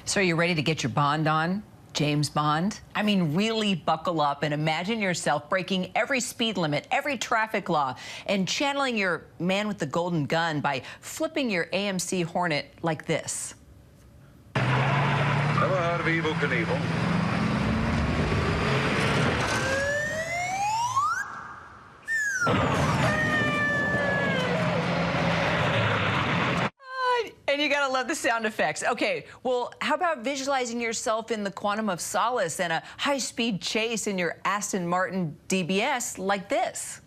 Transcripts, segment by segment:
So are you ready to get your Bond on? James Bond? I mean, really buckle up and imagine yourself breaking every speed limit, every traffic law, and channeling your man with the golden gun by flipping your AMC Hornet like this. Never heard of Evel Knievel? And you gotta love the sound effects. Okay, well, how about visualizing yourself in the Quantum of Solace and a high-speed chase in your Aston Martin DBS like this?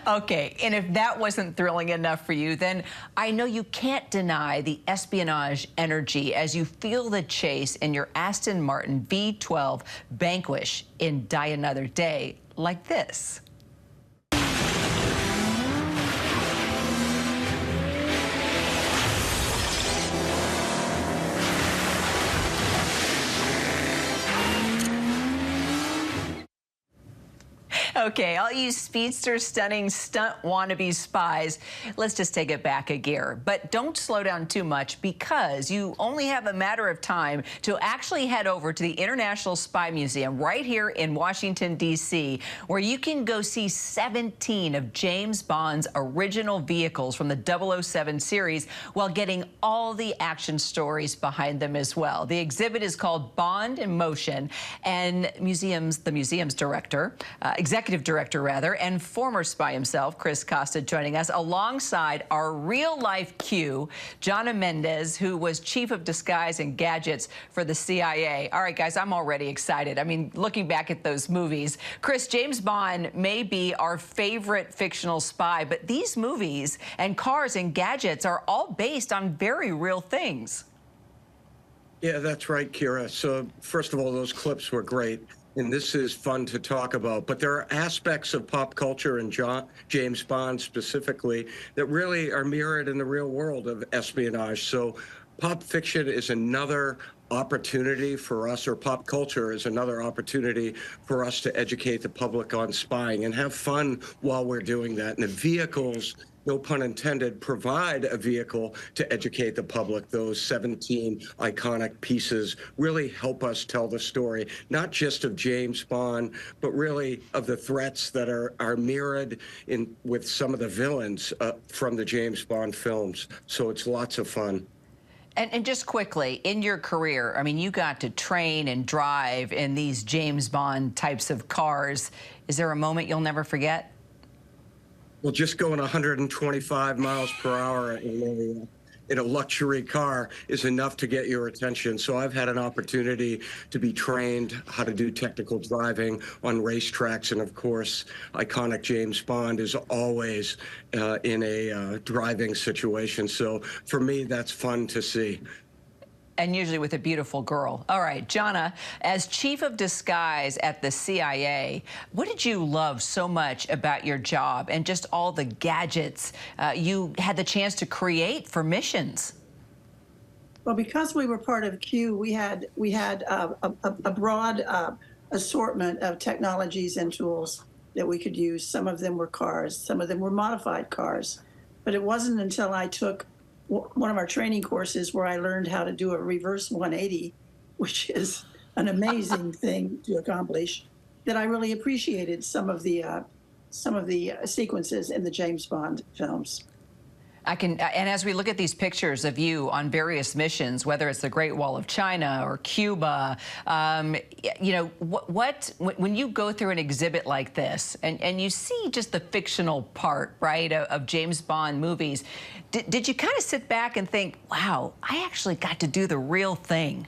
Okay, and if that wasn't thrilling enough for you, then I know you can't deny the espionage energy as you feel the chase in your Aston Martin V12 Vanquish in Die Another Day, like this. Okay, all you speedster-stunning stunt wannabe spies, let's just take it back a gear. But don't slow down too much because you only have a matter of time to actually head over to the International Spy Museum right here in Washington, D.C., where you can go see 17 of James Bond's original vehicles from the 007 series while getting all the action stories behind them as well. The exhibit is called Bond in Motion, and the museum's director, executive director rather, and former spy himself, Chris Costa, joining us alongside our real-life Q, Jonna Mendez, who was chief of disguise and gadgets for the CIA. All right, guys, I'm already excited. I mean, looking back at those movies, Chris, James Bond may be our favorite fictional spy, but these movies and cars and gadgets are all based on very real things. Yeah, that's right, Kira. So first of all, those clips were great. And this is fun to talk about. But there are aspects of pop culture and James Bond specifically that really are mirrored in the real world of espionage. So pop fiction is another opportunity for us, or pop culture is another opportunity for us to educate the public on spying and have fun while we're doing that. And the vehicles, no pun intended, provide a vehicle to educate the public. Those 17 iconic pieces really help us tell the story, not just of James Bond, but really of the threats that are mirrored in with some of the villains from the James Bond films. So it's lots of fun. And just quickly, in your career, I mean, you got to train and drive in these James Bond types of cars. Is there a moment you'll never forget? Well, just going 125 miles per hour in a luxury car is enough to get your attention. So I've had an opportunity to be trained how to do technical driving on racetracks. And of course, iconic James Bond is always in a driving situation. So for me, that's fun to see. And usually with a beautiful girl. All right, Jonna, as chief of disguise at the CIA, what did you love so much about your job and just all the gadgets you had the chance to create for missions? Well, because we were part of Q, we had a broad assortment of technologies and tools that we could use. Some of them were cars, some of them were modified cars. But it wasn't until I took one of our training courses where I learned how to do a reverse 180, which is an amazing thing to accomplish, that I really appreciated some of the sequences in the James Bond films. And as we look at these pictures of you on various missions, whether it's the Great Wall of China or Cuba, you know, when you go through an exhibit like this and you see just the fictional part, right, of James Bond movies, did you kind of sit back and think, wow, I actually got to do the real thing?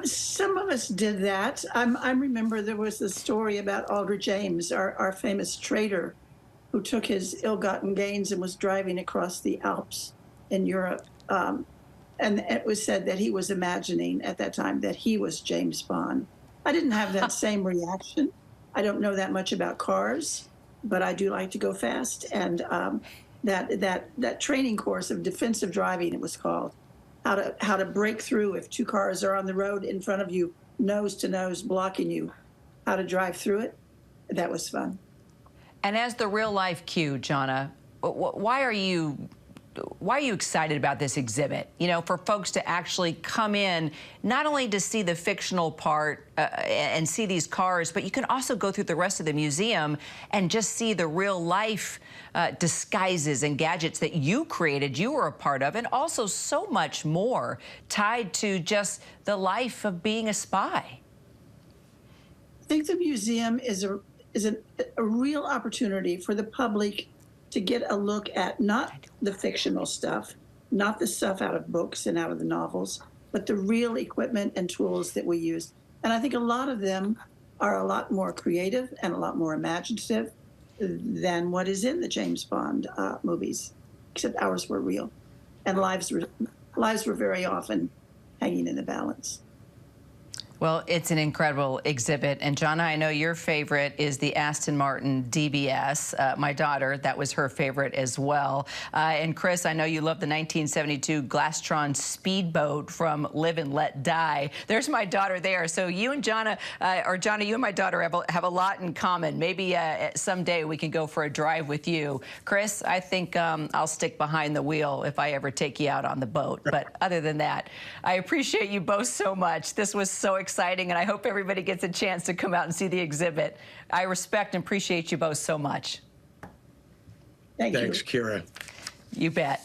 Some of us did that. I remember there was the story about Aldrich James, our famous trader, who took his ill-gotten gains and was driving across the Alps in Europe. And it was said that he was imagining at that time that he was James Bond. I didn't have that same reaction. I don't know that much about cars, but I do like to go fast. And that training course of defensive driving, it was called, how to break through if two cars are on the road in front of you, nose to nose, blocking you, how to drive through it. That was fun. And as the real life Q, Jonna, why are you excited about this exhibit? You know, for folks to actually come in, not only to see the fictional part and see these cars, but you can also go through the rest of the museum and just see the real life disguises and gadgets that you created, you were a part of, and also so much more tied to just the life of being a spy. I think the museum is a real opportunity for the public to get a look at not the fictional stuff, not the stuff out of books and out of the novels, but the real equipment and tools that we use. And I think a lot of them are a lot more creative and a lot more imaginative than what is in the James Bond movies, except ours were real. And lives were very often hanging in the balance. Well, it's an incredible exhibit. And Jonna, I know your favorite is the Aston Martin DBS. My daughter, that was her favorite as well. And Chris, I know you love the 1972 Glastron speedboat from Live and Let Die. There's my daughter there. So you and Jonna, or Jonna, you and my daughter have a lot in common. Maybe someday we can go for a drive with you. Chris, I think I'll stick behind the wheel if I ever take you out on the boat. But other than that, I appreciate you both so much. This was so exciting, and I hope everybody gets a chance to come out and see the exhibit. I respect and appreciate you both so much. Thanks, Kira. You bet.